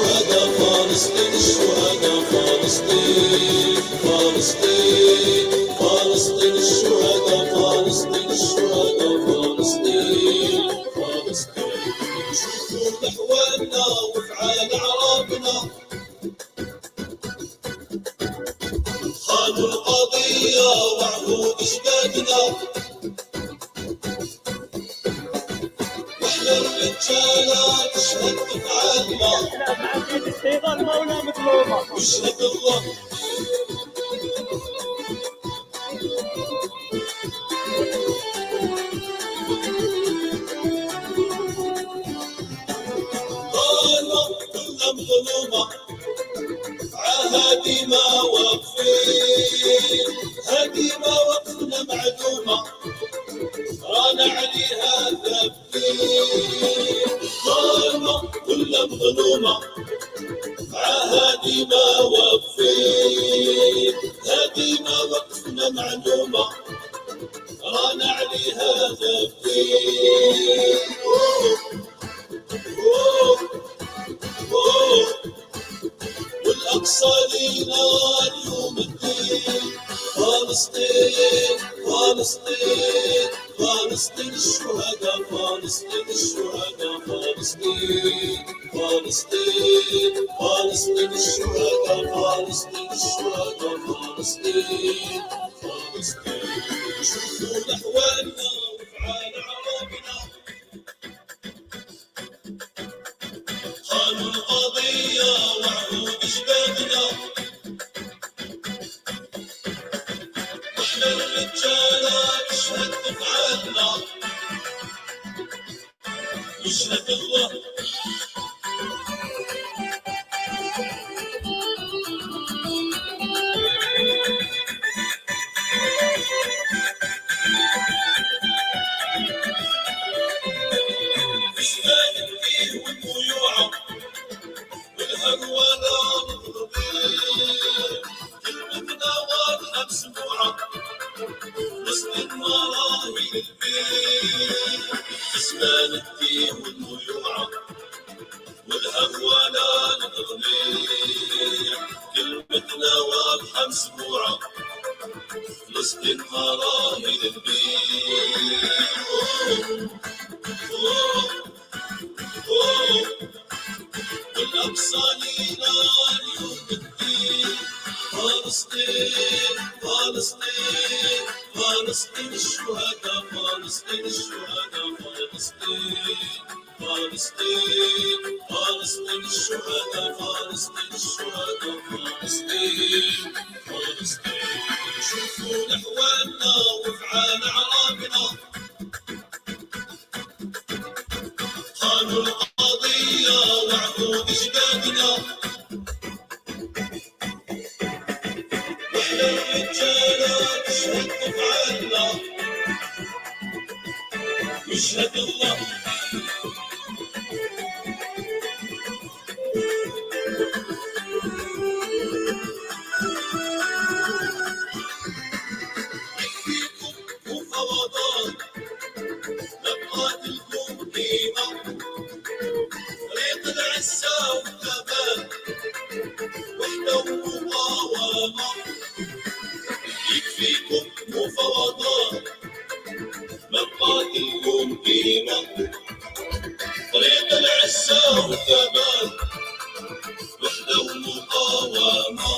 الشهداء فلسطين الشهداء فلسطين فلسطين فلسطين الشهداء فلسطين الشهداء فلسطين فلسطين شوفوا أحوالنا وافعال أعرابنا خانوا القضية وعهود أجدادنا واحنا الرجالة نشهد بفعالنا واشهد الله ضالة كلها مظلومة عهدي ما واقفين هدي ما وقفنا معدومة رانا عليها ثابتين ضالة كلها مظلومة عهدي ما واقفين هدي ما وقفنا معدومة رانا عليها ثابتين والأقصى لينا اليوم الدين فلسطين فلسطين فلسطين الشهداء فلسطين الشهداء فلسطين فلسطين فلسطين الشهداء فلسطين الشهداء فلسطين فلسطين شوفوا أحوالنا وافعال أعرابنا خانوا القضية وعهود أجدادنا واحنا الرجالة نشهد بفعالنا واشهد الله إسلام الدين والميوعة والهروانة مضربين كلمتنا واضحة مسموعة وسط المراهي للبيت إسلام الدين والميوعة والهروانة مضربين كلمتنا واضحة مسموعة وسط المراهي للبيت والأقصى لينا اليوم الدين فلسطين فلسطين فلسطين الشهداء فلسطين الشهداء فلسطين فلسطين فلسطين الشهداء فلسطين الشهداء فلسطين فلسطين شوفوا أحوالنا وافعال أعرابنا خانوا القضية وعهود أجدادنا واحنا الرجالة نشهد بفعالنا واشهد الله فيكم مفاوضات نقاتلكم قيمة طريق العزة والثبات وحدة ومقاومة يكفيكم مفاوضات نقاتلكم قيمة طريق العزة والثبات وحدة ومقاومة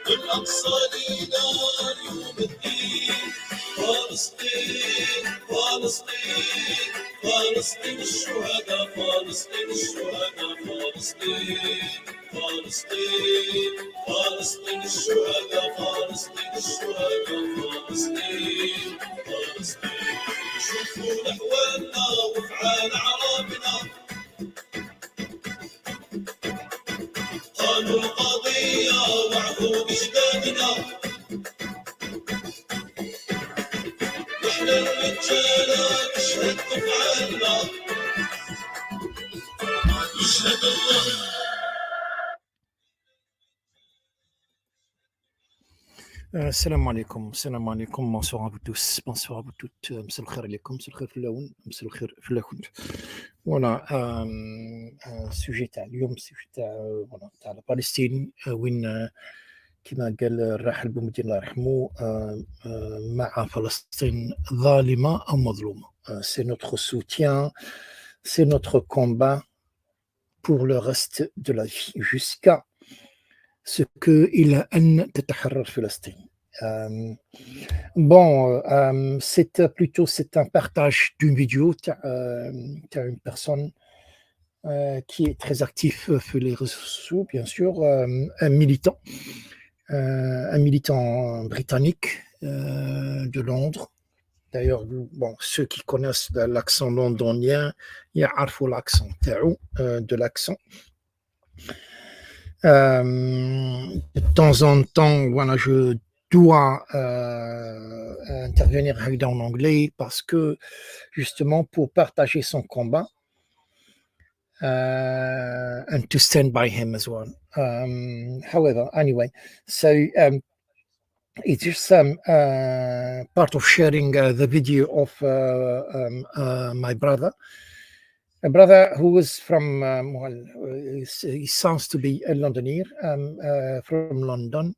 والأقصى لينا اليوم الدين فلسطين فلسطين فلسطين الشهداء فلسطين الشهداء فلسطين فلسطين فلسطين الشهداء فلسطين الشهداء فلسطين فلسطين شوفوا أحوالنا وافعال أعرابنا خانوا القضية وعهود أجدادنا واحنا الرجالة نشهد بفعالنا يشهد الله السلام عليكم، السلام عليكم، bonsoir à vous tous, bonsoir à vous toutes. مساء الخير عليكم، مساء الخير في اللون، مساء الخير في اللكنت. فوالا السوجي تاع اليوم السوجي تاع فوالا تاع فلسطين، وين كما قال الراحل بومدين الله يرحمه، مع فلسطين ظالمة أو مظلومة. C'est notre soutien, c'est notre combat pour le reste de la vie, jusqu'à ce que إلى أن تتحرر فلسطين. Bon, c'est un partage d'une vidéo. Tu as une personne qui est très actif sur les réseaux sociaux, bien sûr, un militant britannique de Londres. D'ailleurs, bon, ceux qui connaissent l'accent londonien, il y a l'accent de l'accent. De temps en temps, voilà, je dois intervenir en anglais parce que justement pour partager son combat and to stand by him as well. However, anyway, so it's just part of sharing the video of my brother. A brother who was from, he sounds to be a Londoner, from London,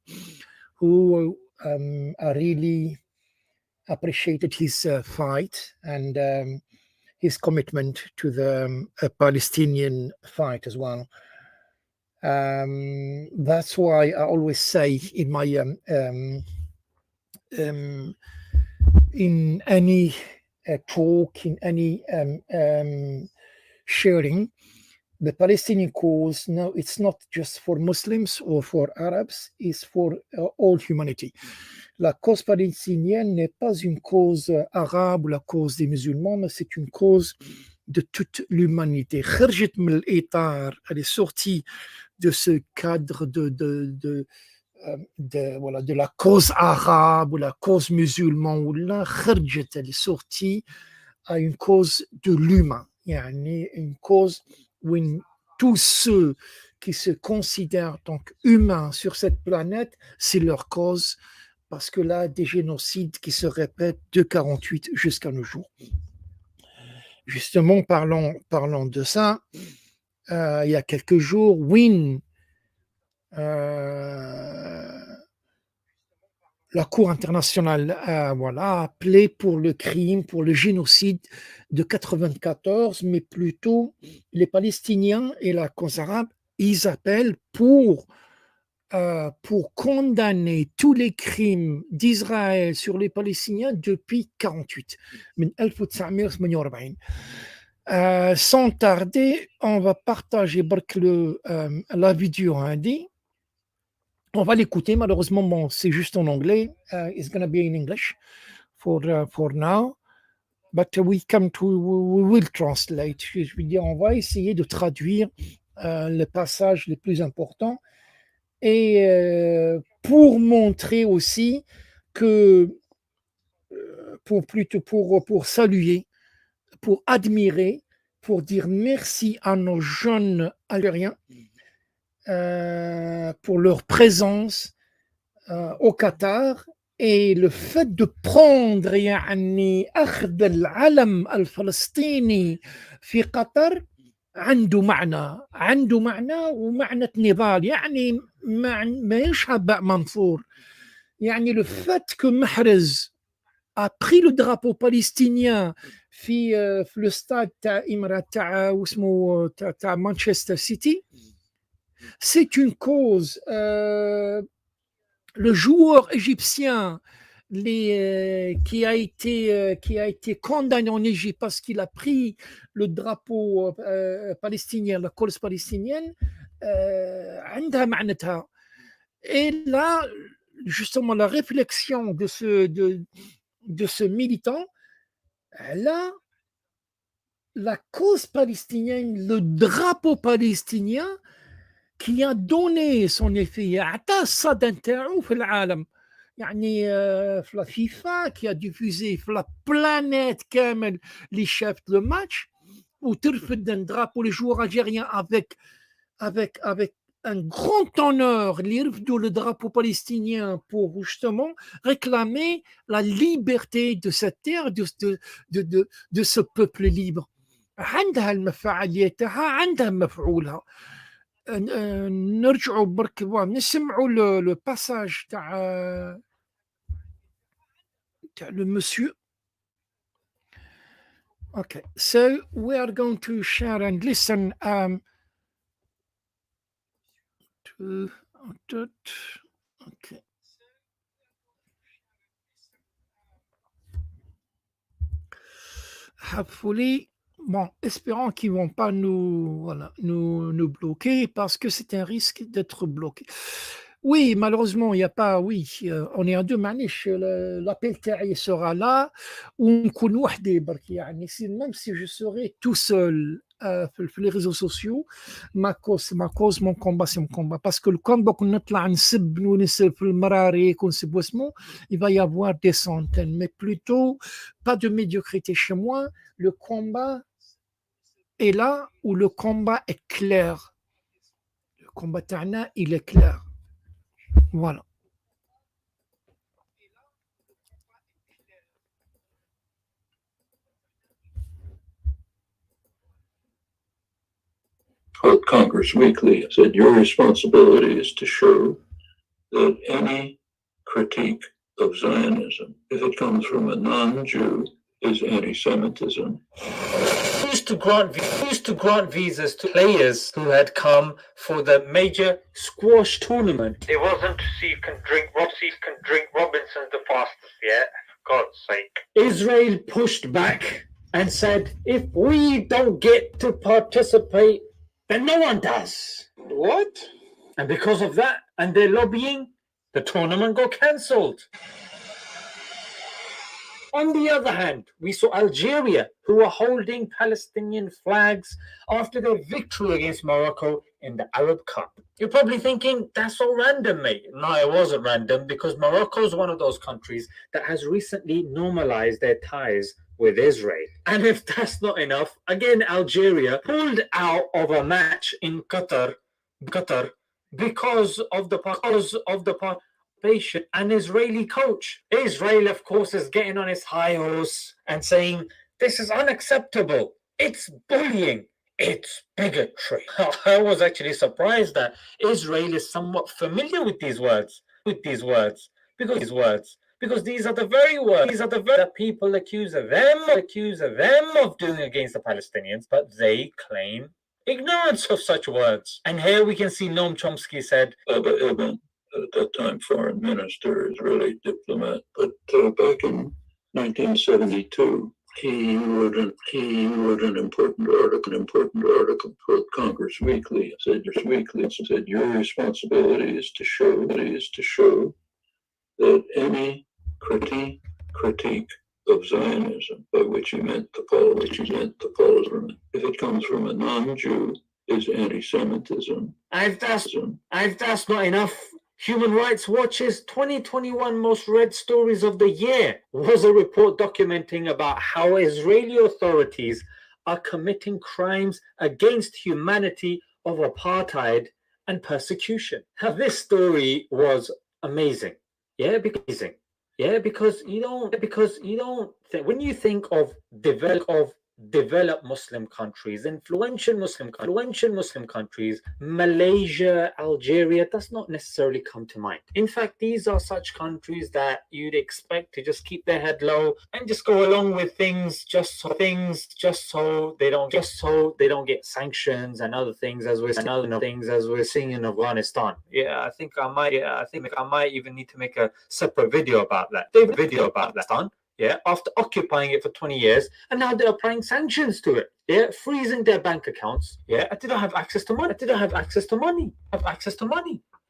who I really appreciated his fight and his commitment to the Palestinian fight as well. That's why I always say in my in any talk, in any sharing, the Palestinian cause, no, it's not just for Muslims or for Arabs, it's for all humanity. La cause palestinienne n'est pas une cause arabe ou la cause des musulmans, mais c'est une cause de toute l'humanité. خرجت من الإطار, elle est sortie de ce cadre de la cause arabe ou la cause musulmane, ou là, خرجت, elle est sortie à une cause de l'humain, une cause où tous ceux qui se considèrent donc humains sur cette planète, c'est leur cause, parce que là, des génocides qui se répètent de 48 jusqu'à nos jours. Justement, parlons de ça. Il y a quelques jours, Win, la Cour internationale a appelé pour le crime, pour le génocide de 94, mais plutôt les Palestiniens et la cause arabe, ils appellent pour condamner tous les crimes d'Israël sur les Palestiniens depuis 48, من 1948. Sans tarder, on va partager la vidéo indie. On va l'écouter, malheureusement, bon, c'est juste en anglais. It's going to be in English for now. But we will translate. Je veux dire, on va essayer de traduire les passages les plus importants et pour montrer aussi que, pour saluer, pour admirer, pour dire merci à nos jeunes Algériens pour leur présence au Qatar et le fait de prendre أخذ العلم الفلسطيني في قطر عنده معنى ومعنى نضال، يعني ما يشبه منصور. يعني le fait que Mahrez a pris le drapeau palestinien في le stade تاع مانشستر سيتي, c'est une cause. Le joueur égyptien qui a été condamné en Égypte parce qu'il a pris le drapeau palestinien, la cause palestinienne, عندها معناتها. Et là, justement, la réflexion de ce militant, là, la cause palestinienne, le drapeau palestinien qui a donné son effet, عطى الصدى نتاعو في العالم. يعني في la FIFA qui a diffusé في la planète كامل اللي شافت le match وترفد un drapeau les joueurs algériens avec un grand honneur اللي يرفدوا le drapeau palestinien pour justement réclamer la liberté de cette terre, de ce peuple libre. عندها المفاعلية تاعها، عندها مفعولها. نرجعوا برك نسمعوا le passage تاع le monsieur. Okay, so we are going to share and listen to okay. Hopefully, bon, espérons qu'ils vont pas nous bloquer, parce que c'est un risque d'être bloqué. Oui, malheureusement, il n'y a pas, on est en deux maniches. L'appel تاعي sera là, ونكون وحدي برك يعني. Même si je serai tout seul في les réseaux sociaux, ma cause, mon combat, c'est mon combat. Parce que le combat qu'on نطلع نسب ونسب في المراريك ونسب واسمه, il va y avoir des centaines, mais plutôt pas de médiocrité chez moi. Le combat est là où le combat est clair. Le combat تاعنا, il est clair. Voilà. Congress Weekly said your responsibility is to show that any critique of Zionism, if it comes from a non-Jew, is anti-Semitism. Used to grant visas to players who had come for the major squash tournament. It wasn't to see you can drink Robinson's the fastest, yeah? For God's sake. Israel pushed back and said, if we don't get to participate, then no one does. What? And because of that and their lobbying, the tournament got cancelled. On the other hand, we saw Algeria, who were holding Palestinian flags after their victory against Morocco in the Arab Cup. You're probably thinking, that's so random, mate. No, it wasn't random, because Morocco is one of those countries that has recently normalized their ties with Israel. And if that's not enough, again, Algeria pulled out of a match in Qatar because of the participation an Israeli coach. Israel, of course, is getting on his high horse and saying, this is unacceptable. It's bullying. It's bigotry. I was actually surprised that Israel is somewhat familiar with these words, because these are the very words that people accuse of them of doing against the Palestinians, but they claim ignorance of such words. And here we can see Noam Chomsky said, at that time foreign minister, Israeli diplomat, but back in 1972, he wrote an important article for Congress Weekly. Said your responsibility is to show that any critique of Zionism, by which he meant the Palestinians, if it comes from a non-Jew, is anti-Semitism. If that's not enough, Human Rights Watch's 2021 most read stories of the year was a report documenting about how Israeli authorities are committing crimes against humanity of apartheid and persecution. Now, this story was amazing. Because you don't think, when you think of developed Muslim countries, influential Muslim countries, Malaysia, Algeria, does not necessarily come to mind. In fact, these are such countries that you'd expect to just keep their head low and just go along with things just so they don't get sanctions and other things as we're seeing in Afghanistan. I think I might even need to make a separate video about that. After occupying it for 20 years, and now they're applying sanctions to it. Freezing their bank accounts. I didn't have access to money.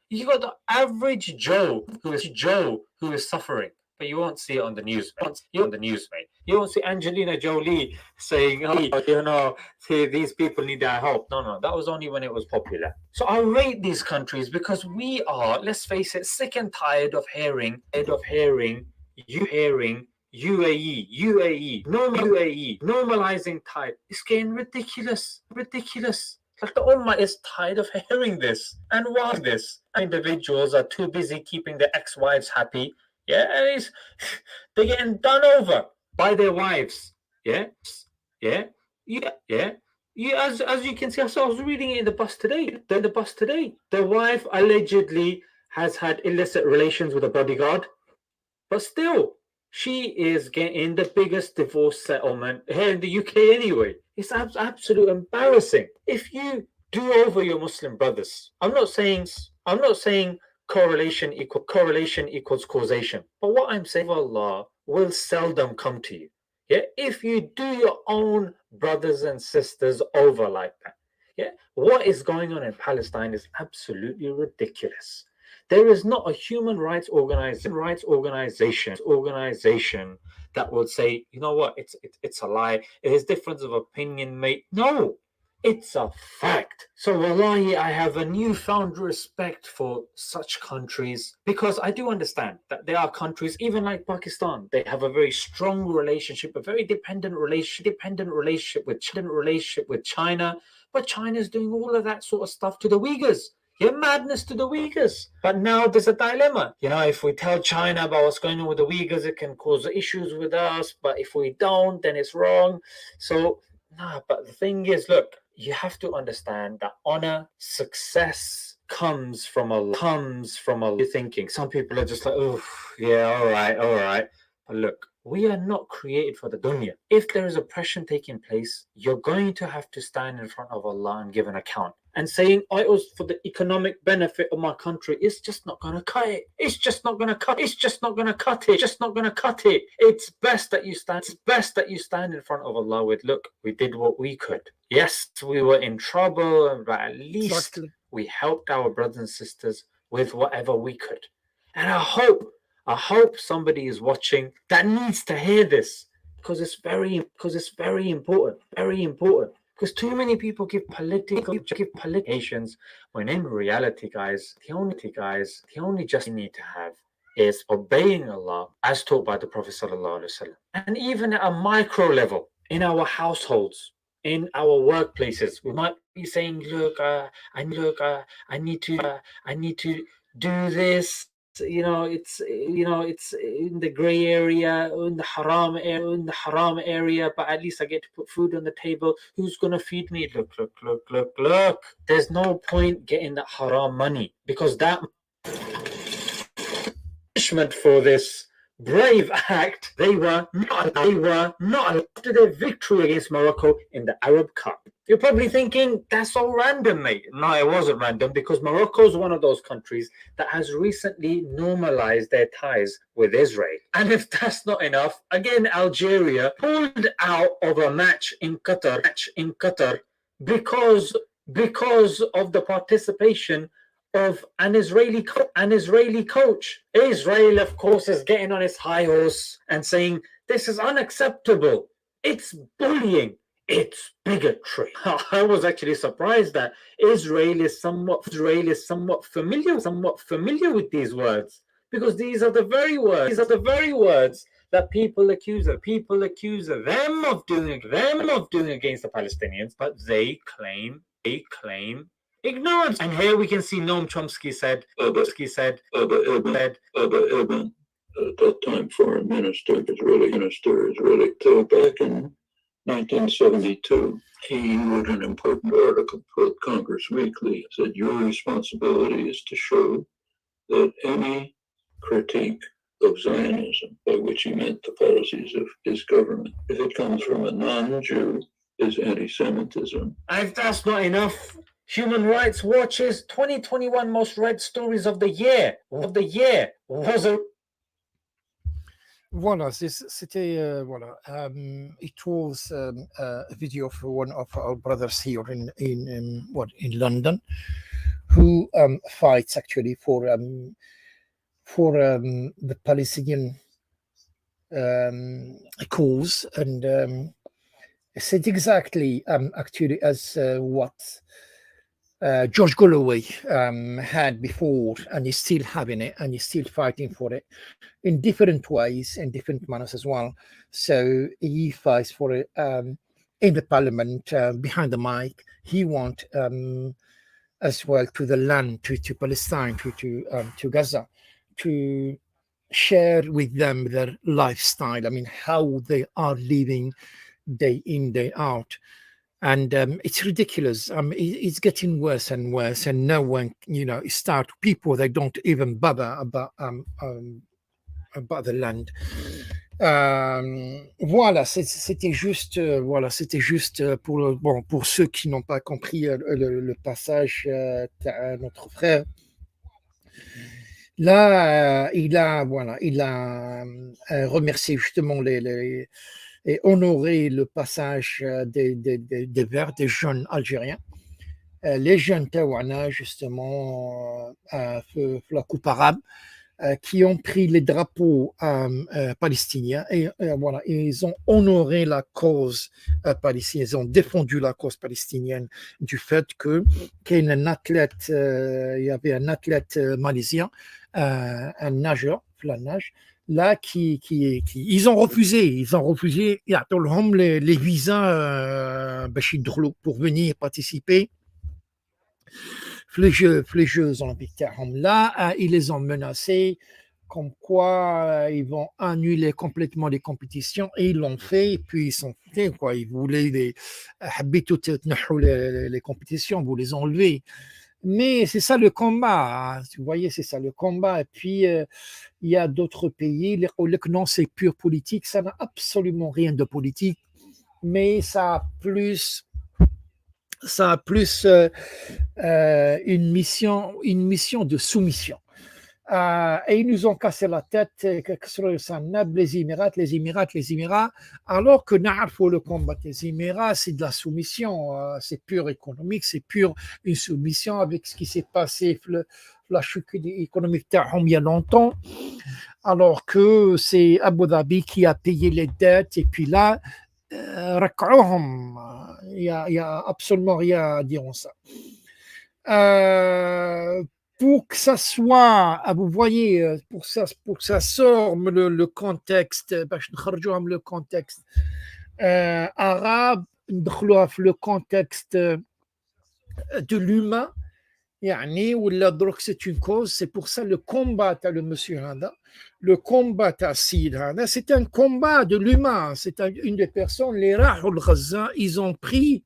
You got the average Joe who is suffering, but you won't see it on the news. Mate. You won't see Angelina Jolie saying, these people need our help. No, that was only when it was popular. So I rate these countries because we are, let's face it, sick and tired of hearing UAE, normalizing type. It's getting ridiculous. Like the Ummah is tired of hearing this. And why this? Individuals are too busy keeping their ex-wives happy. Yeah, and they're getting done over by their wives. Yeah. As you can see, I was reading it in the bus today. The wife allegedly has had illicit relations with a bodyguard, but still, she is getting the biggest divorce settlement here in the UK anyway. It's absolutely embarrassing. If you do over your Muslim brothers, I'm not saying correlation equals causation, but what I'm saying, Allah will seldom come to you. Yeah, if you do your own brothers and sisters over like that. Yeah, what is going on in Palestine is absolutely ridiculous. There is not a human rights organization that would say, you know what, it's a lie. It is difference of opinion, mate. No, it's a fact. So wallahi, I have a newfound respect for such countries, because I do understand that there are countries, even like Pakistan, they have a very strong relationship, a very dependent relationship with China, but China is doing all of that sort of stuff to the Uyghurs. Yeah, madness to the Uyghurs. But now there's a dilemma. You know, if we tell China about what's going on with the Uyghurs, it can cause issues with us. But if we don't, then it's wrong. So, but the thing is, look, you have to understand that honor, success comes from a thinking. Some people are just like, oh, yeah, all right. But look, we are not created for the dunya. If there is oppression taking place, you're going to have to stand in front of Allah and give an account. And saying, it was for the economic benefit of my country, it's just not going to cut it. It's not going to cut it. It's best that you stand in front of Allah with, look, we did what we could. Yes, we were in trouble, but at least we helped our brothers and sisters with whatever we could. And I hope somebody is watching that needs to hear this, because it's very important. Because too many people give political implications, when in reality, guys, the only just you need to have is obeying Allah as taught by the Prophet ﷺ. And even at a micro level, in our households, in our workplaces, we might be saying, I need to do this. It's in the gray area, in the haram area, but at least I get to put food on the table. Who's gonna feed me? Look. There's no point getting that haram money, because that punishment for this brave act, they were not after their victory against Morocco in the Arab Cup. You're probably thinking, that's all random, mate. No, it wasn't random, because Morocco is one of those countries that has recently normalized their ties with Israel. And if that's not enough, again, Algeria pulled out of a match in Qatar because of the participation of an Israeli coach. Israel, of course, is getting on its high horse and saying, this is unacceptable. It's bullying. It's bigotry. I was actually surprised that Israel is somewhat familiar with these words, because these are the very words that people accuse them of doing against the Palestinians, but they claim ignorance. And here we can see Noam Chomsky said, Abba Ibn, at that time foreign minister, is really so back in 1972, he wrote an important article for Congress Weekly. It said, your responsibility is to show that any critique of Zionism, by which he meant the policies of his government, if it comes from a non-Jew, is anti-Semitism. If that's not enough, Human Rights Watch's 2021 most read stories of the year was a... Voilà, c'était voilà. It was a video of one of our brothers here in London, who fights actually for the Palestinian cause, and said exactly actually as what George Galloway had before, and he's still having it, and he's still fighting for it in different ways and different manners as well. So he fights for in the parliament, behind the mic, he wants as well to the land, to Palestine, to Gaza, to share with them their lifestyle. I mean, how they are living day in, day out. And it's ridiculous. It's getting worse and worse. And no one, people, they don't even bother about the land. Voilà, c'était juste pour ceux qui n'ont pas compris le passage à notre frère. Là, il a remercié justement et honoré le passage des Verts, des jeunes Algériens. Les jeunes Tawana, justement, la coupe arabe, qui ont pris les drapeaux palestiniens et ils ont honoré la cause palestinienne, ils ont défendu la cause palestinienne du fait qu'il y avait un athlète malaisien, un nageur, la nage, là ils ont refusé les visas pour venir participer les Jeux olympiques. Là, ils les ont menacés comme quoi ils vont annuler complètement les compétitions et ils l'ont fait. Et puis ils sont quoi, ils voulaient les compétitions, vous les enlever. Mais c'est ça le combat, hein. Vous voyez, c'est ça le combat. Et puis il y a d'autres pays, non, c'est pure politique, ça n'a absolument rien de politique, mais ça a plus une mission de soumission. Et ils nous ont cassé la tête, les Émirats, alors que le combat des Émirats, c'est de la soumission, c'est pur économique, c'est pure une soumission avec ce qui s'est passé, la chute économique il y a longtemps, alors que c'est Abu Dhabi qui a payé les dettes, et puis là, il n'y a absolument rien à dire en ça. Pour que ça soit, vous voyez, pour que ça sorte le contexte, le contexte arabe, le contexte de l'humain, c'est une cause, c'est pour ça le combat à le monsieur Handa, le combat à Sid Handa, c'est un combat de l'humain, c'est une des personnes, les Rahul Gaza, ils ont pris,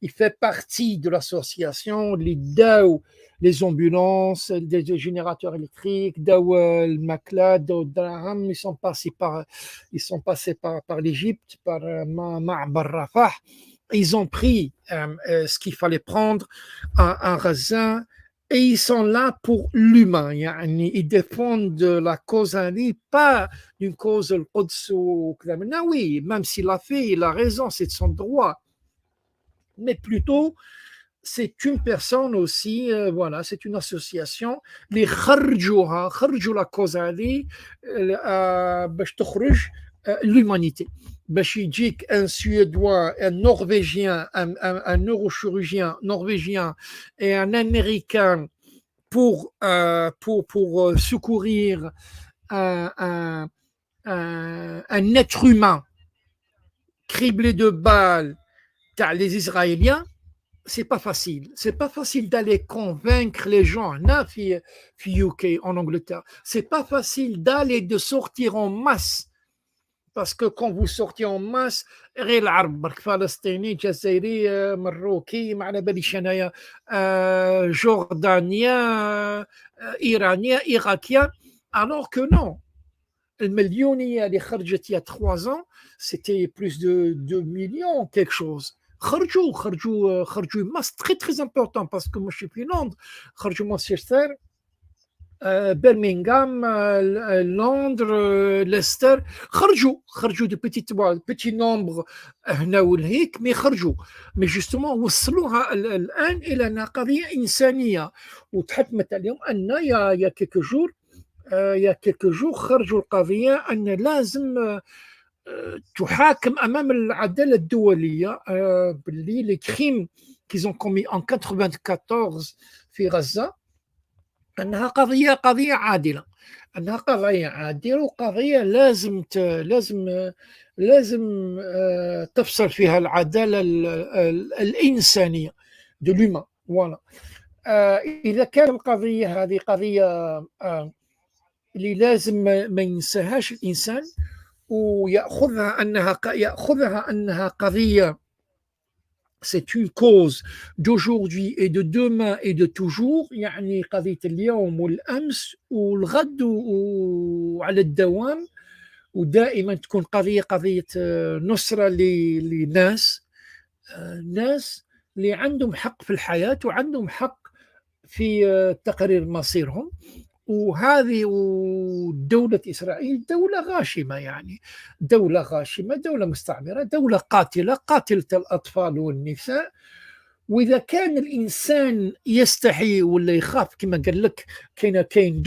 il fait partie de l'association, les DAO, les ambulances, les générateurs électriques, Dawel, Maklad, Draham, ils sont passés par l'Égypte, par Ma'bar Rafah. Ils ont pris ce qu'il fallait prendre à Gaza et ils sont là pour l'humain. Ils défendent la cause Ali, pas d'une cause al-Quds ou oui, même s'il a fait, il a raison, c'est de son droit. Mais plutôt, c'est une personne aussi, c'est une association, les kharjou la cause Ali, l'humanité. Un Suédois, un Norvégien, un neurochirurgien norvégien et un Américain pour secourir un être humain criblé de balles, les Israéliens, c'est pas facile. C'est pas facile d'aller convaincre les gens. UK, en Angleterre, c'est pas facile de sortir en masse. Parce que quand vous sortez en masse, Palestiniens, Algériens, Marocains, Jordaniens, Iraniens, Irakiens, alors que non. Le million il y a 3 ans, c'était plus de 2 millions, quelque chose. Kharjou, une masse très très important parce que moi je suis plus Londres, Kharjou Manchester, Birmingham, Londres, Leicester, Kharjou de petit nombre mais Kharjou. Mais justement وصلوها الآن إلى قضية إنسانية وتحتمت اليوم أن il y a quelques jours خرجوا القضية أن لازم تحاكم أمام العدالة الدولية باللي les crimes qu'ils ont commis en 94 في غزة أنها قضية عادلة. انها قضيه عادله وقضيه لازم تفصل فيها العداله الانسانيه دو لومان. فوالا. اذا كان القضيه هذه قضيه اللي لازم ما ينساهاش الانسان وياخذها انها قضيه c'est une cause d'aujourd'hui et de demain et de toujours، يعني قضية اليوم والأمس والغد وعلى الدوام، ودائما تكون قضية نصرة لناس ناس اللي عندهم حق في الحياة وعندهم حق في تقرير مصيرهم. وهذه دولة إسرائيل دولة غاشمة، يعني دولة غاشمة، دولة مستعمرة، دولة قاتلة الأطفال والنساء. وإذا كان الإنسان يستحي ولا يخاف كما قال لك، كاين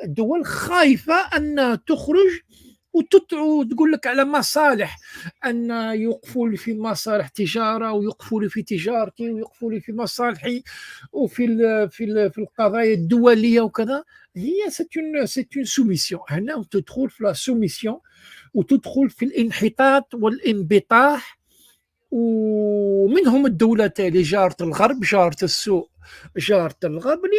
دول خايفة أن تخرج وتقول لك على مصالح، أن يوقفوا لي في مصالح تجارة ويوقفوا لي في تجارتي ويوقفوا لي في مصالحي في القضايا الدولية وكذا. هي c'est une soumission. هنا تدخل في لا سوميسيون وتدخل في الانحطاط والانبطاح. ومنهم الدولة اللي جارة الغرب، جارة السوء، جارة الغرب، اللي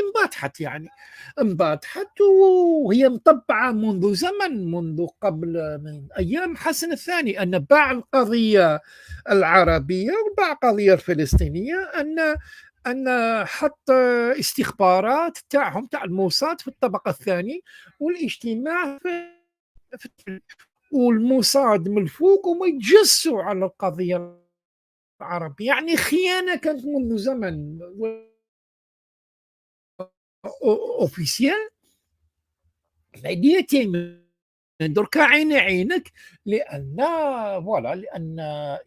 انبطحت وهي مطبعة منذ زمن، منذ قبل من أيام حسن الثاني، أن باع القضية العربية وباع القضية الفلسطينية، أن حط استخبارات تاعهم تاع الموساد في الطبقة الثاني، والاجتماع والموساد من الفوق، وما يتجسوا على القضية العربية. يعني خيانة كانت منذ زمن اوفيسيال. لأن دركا عينك، لأن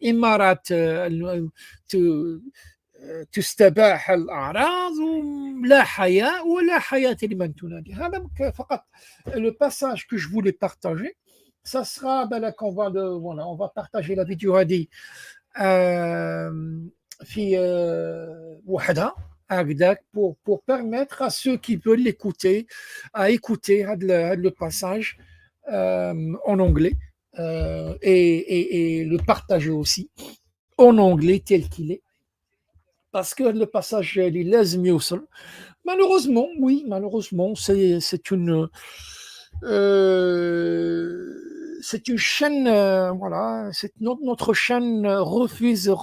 إمارات تستباح الأعراض ولا حياء ولا حياة لمن تنادي. هذا فقط le passage que je voulais partager. Ça sera on va partager la vidéo هذه في وحدها هكذاك pour permettre à ceux qui veulent l'écouter à écouter le passage en anglais et le partager aussi en anglais tel qu'il est, parce que le passage اللي لازم يوصل. Malheureusement, oui, malheureusement, c'est une chaîne, notre chaîne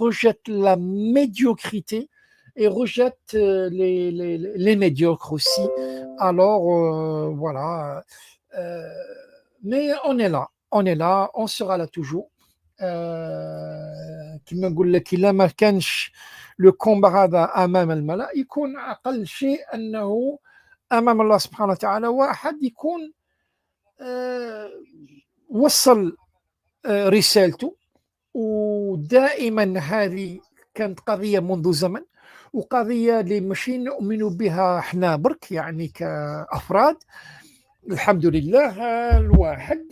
rejette la médiocrité et rejette les médiocres aussi. Alors, mais on est là, on sera là toujours. كما نقول لك، إلا ما كانش لو كومبا هذا أمام الملأ، يكون أقل شيء أنه أمام الله سبحانه وتعالى واحد يكون وصل رسالته. ودائما هذه كانت قضية منذ زمن، وقضية اللي ماشي نؤمن بها احنا برك، يعني كأفراد. الحمد لله الواحد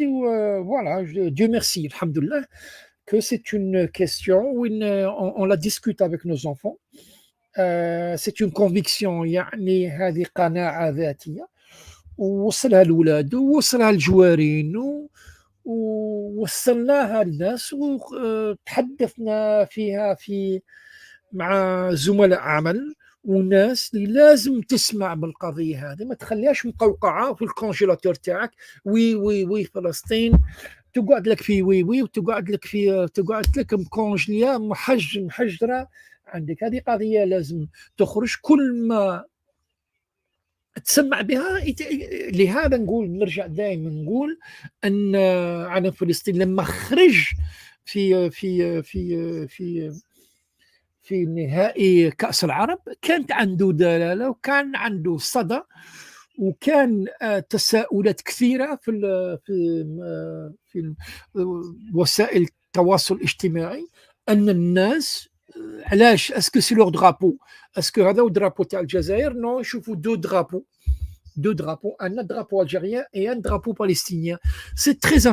voilà, Dieu merci, الحمد لله que c'est une question où on la discute avec nos enfants. C'est une conviction، يعني هذه قناعة ذاتية، ووصلها الأولاد ووصلها الجوارين ووصلناها للناس، وتحدثنا فيها مع زملاء عمل والناس اللي لازم تسمع بالقضية هذه، ما تخليهاش مقوقعة في الكونجيلاتور تاعك. وي فلسطين، تقعد لك في وي وتقعد لك مكونجلية محجرة عندك. هذه قضية لازم تخرج كل ما تسمع بها. لهذا نرجع دائما نقول أن على فلسطين لما خرج في نهائي كأس العرب كانت عنده دلالة وكان عنده صدى، وكان تساؤلات كثيرة في وسائل التواصل الاجتماعي، أن الناس علاش اسكو سي لور درابو، اسكو هذا هو درابو تاع الجزائر؟ نو، يشوفوا دو درابو، un drapeau algérien et un drapeau palestinien. C'est très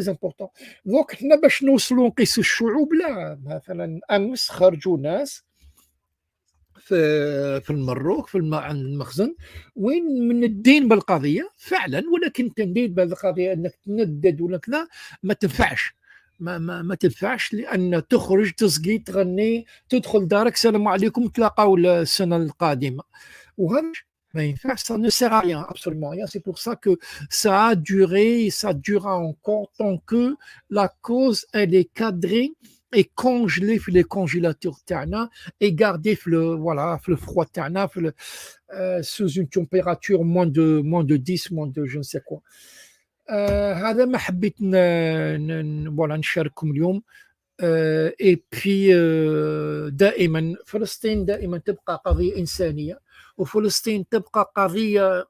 important. Donc حنا باش نوصلوا نقيسوا الشعوب، لا، مثلا امس خرجوا ناس في المروك في المخزن وين من الدين بالقضيه فعلا، ولكن تنديد بالقضيه انك تندد ولا كذا ما تنفعش. ما تنفعش، لان تخرج تسقي تغني تدخل دارك السلام عليكم تلاقاو السنه القادمه، وهذا ما ينفعش. ça ne sert à rien absolument rien. C'est pour ça que ça a duré, ça durera encore tant que la cause elle est cadrée et congelée في les congélateurs تاعنا et gardée في voilà في le froid تاعنا في sous une température moins de 10 moins de je ne sais quoi. هذا ما حبيت voilà نشارككم اليوم. et puis دائما فلسطين دائما تبقى قضية إنسانية، وفلسطين تبقى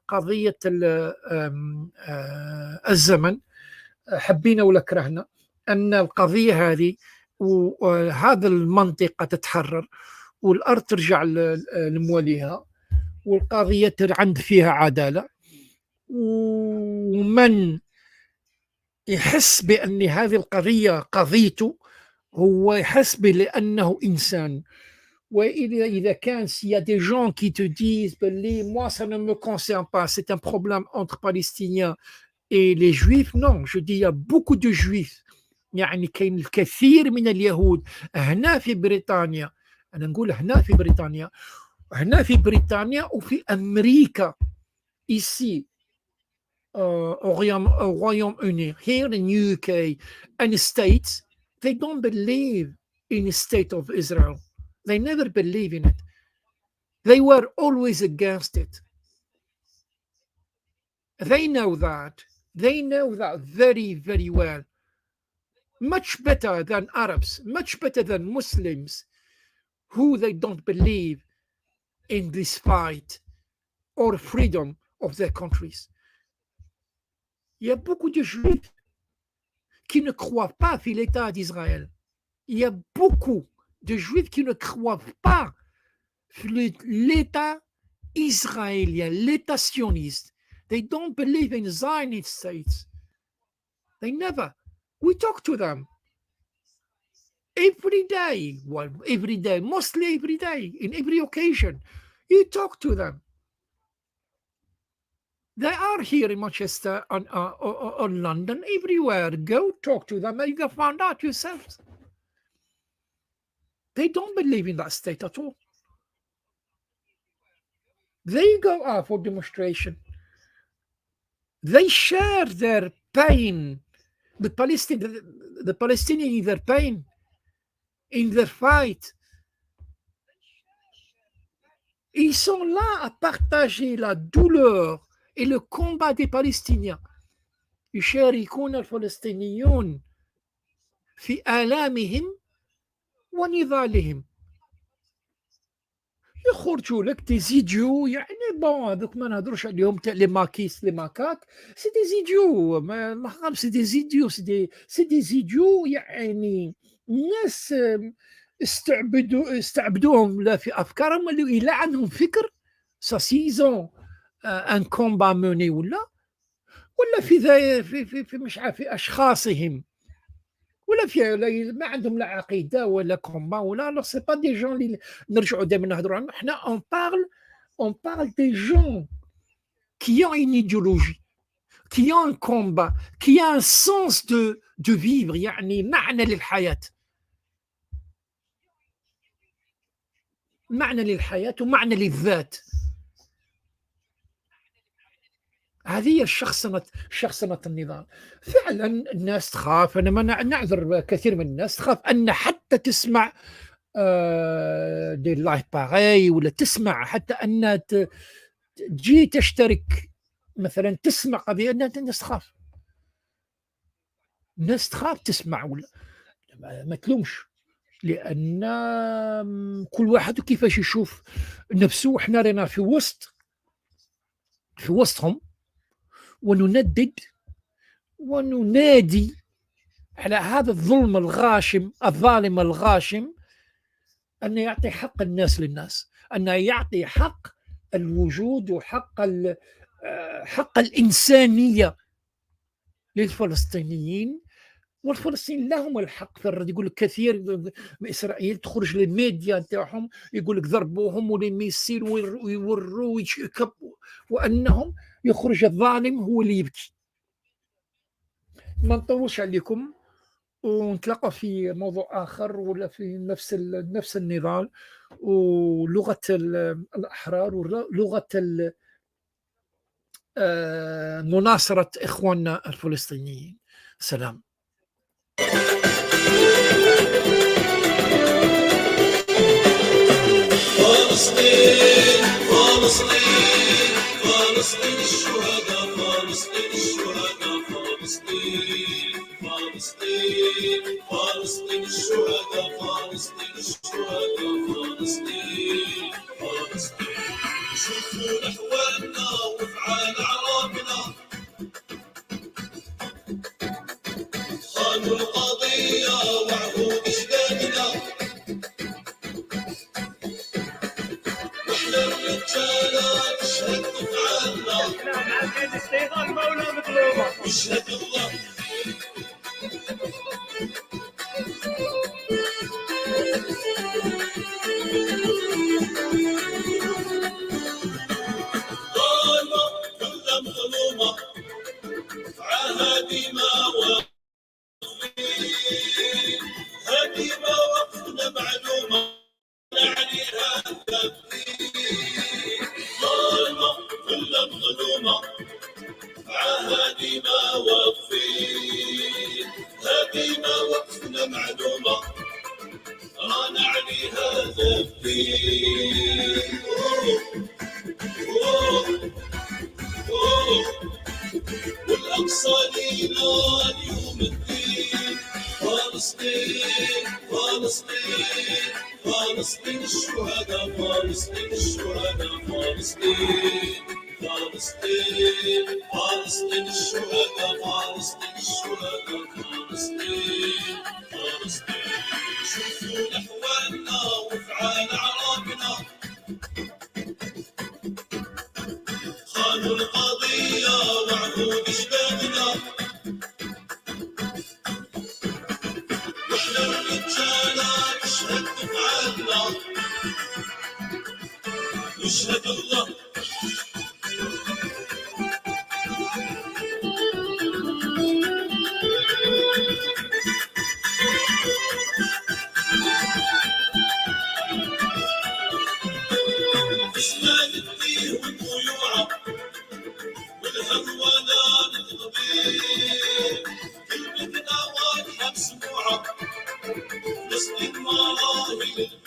قضية الزمن، حبينا ولا كرهنا أن القضية هذه وهذا المنطقة تتحرر والأرض ترجع لمواليها والقضية عند فيها عدالة، ومن يحس بأن هذه القضية قضيته هو يحس لأنه إنسان. وإذا كان s'il y a des gens qui te disent moi ça ne me concerne pas, c'est un problème entre Palestiniens et les Juifs, non, je dis il y a beaucoup de Juifs، يعني كاين الكثير من اليهود هنا في بريطانيا، أنا نقول هنا في بريطانيا وفي أمريكا ici au Royaume-Uni, here in UK and the States, they don't believe in a state of Israel. They never believe in it. They were always against it. They know that. They know that very, very well. Much better than Arabs, much better than Muslims, who they don't believe in this fight or freedom of their countries. Il y a beaucoup de Juifs qui ne croient pas dans l'État d'Israël. Il y a beaucoup de Juifs qui ne croient pas l'État israélien, l'État sioniste. They don't believe in Zionist states. They never. We talk to them every day, mostly every day, in every occasion. You talk to them. They are here in Manchester, or London, everywhere. Go talk to them and you can find out yourselves. They don't believe in that state at all. They go out for demonstration. They share their pain. The Palestinians in their pain, in their fight. Ils sont là à partager la douleur et le combat des Palestiniens. يشاركون الفلسطينيون في آلامهم ونضالهم. يخرجوا لك دي زيديو، يعني بون هذوك ما نهضروش عليهم تاع لي ماكيس لي ماكاك، سي دي زيديو، ما الله سي دي زيديو، سي دي زيديو، يعني الناس استعبدوهم لا في افكارهم، اللي الا عندهم فكر ساسيزون ان كومبا موني ولا في مش عارف في اشخاصهم، ولا في ما عندهم لا عقيده ولا كومبا ولا لو سي با دي جون اللي نرجعوا دائما نهضروا عنهم. حنا on parle des gens qui ont une idéologie, qui ont un combat, qui ont un sens de vivre، يعني معنى للحياه، معنى للحياه ومعنى للذات. هذه هي شخصنة النضال. فعلا الناس تخاف، أنا ما نعذر كثير من الناس تخاف أن حتى تسمع دي لايف باغي، ولا تسمع حتى أن تجي تشترك مثلا تسمع قضية. الناس تخاف تسمع، ولا ما تلومش، لأن كل واحد كيفاش يشوف نفسه. وإحنا رانا في وسطهم ونندد وننادي على هذا الظلم الظالم الغاشم، أن يعطي حق الناس للناس، أن يعطي حق الوجود وحق حق الإنسانية للفلسطينيين والفلسطينيين لهم الحق في الرد. يقول لك كثير من اسرائيل تخرج للميديا نتاعهم يقول لك ضربوهم وللميسيل ويوروا ويكبوا، وانهم يخرج الظالم هو اللي يبكي. ما نطولش عليكم، ونتلاقى في موضوع آخر ولا في نفس النضال ولغة الأحرار ولغة مناصرة إخواننا الفلسطينيين. سلام. فلسطين فلسطين فلسطين الشهداء، فلسطين الشهداء، فلسطين فلسطين فلسطين الشهداء، فلسطين الشهداء، فلسطين فلسطين. شوفوا أحوالنا وافعال أعرابنا، خانوا القضية وعهود أجدادنا، واحنا الرجالة نشهد بفعالنا، عزيز استيطان مولى مظلومة يشهد الله. ظالمة كل مظلومة عهدي ما واقفين، هدي ما وقفنا معلومة عليها ثابتين. ظالمة كل مظلومة عهدي ما واقفين، هدي ما وقفنا معلومة رانا عليها ثابتين. والأقصى لينا اليوم الدين، فلسطين فلسطين فلسطين الشهداء، فلسطين الشهداء، فلسطين فلسطين فلسطين الشهداء، فلسطين الشهداء، فلسطين فلسطين. شوفوا أحوالنا وافعال أعرابنا، خانوا القضية وعهود أجدادنا، واحنا الرجالة نشهد بفعالنا، يشهد الله. اسمان الدين والضيوعة والهوانة للغبير، كلمتنا واضحة مسموعة، فلسطين ما راهي للبيت.